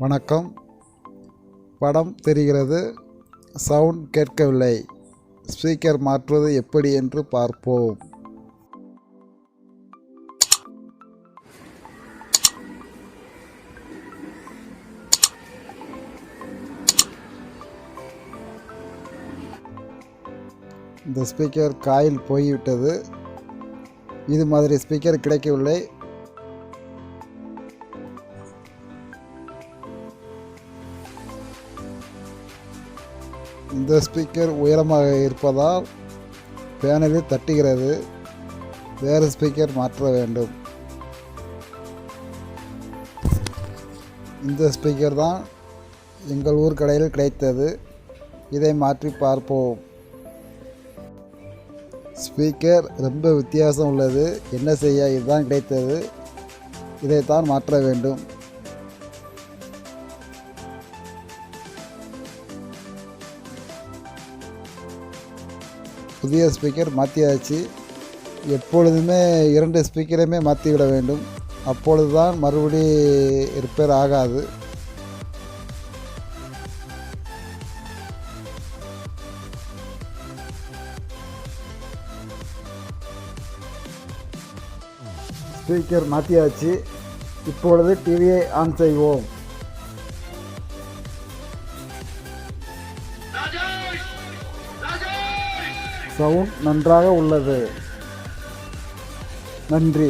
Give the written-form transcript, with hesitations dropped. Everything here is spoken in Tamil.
வணக்கம். படம் தெரிகிறது, சவுண்ட் கேட்கவில்லை. ஸ்பீக்கர் மாற்றுவது எப்படி என்று பார்ப்போம். இந்த ஸ்பீக்கர் காயில் போய்விட்டது. இது மாதிரி ஸ்பீக்கர் கிடைக்கவில்லை. இந்த ஸ்பீக்கர் உயரமாக இருப்பதால் பேனலில் தட்டுகிறது. வேறு ஸ்பீக்கர் மாற்ற வேண்டும். இந்த ஸ்பீக்கர் தான் எங்கள் ஊர் கடையில் கிடைத்தது. இதை மாற்றி பார்ப்போம். ஸ்பீக்கர் ரொம்ப வித்தியாசம் உள்ளது. என்ன செய்ய, இதுதான் கிடைத்தது. இதைத்தான் மாற்ற வேண்டும். புதிய ஸ்பீக்கர் மாற்றியாச்சு. எப்பொழுதுமே 2 ஸ்பீக்கரையுமே மாற்றிவிட வேண்டும். அப்பொழுது தான் மறுபடி ரிப்பேர் ஆகாது. ஸ்பீக்கர் மாற்றியாச்சு. இப்பொழுது டிவியை ஆன் செய்வோம். சவுண்ட் நன்றாக உள்ளது. நன்றி.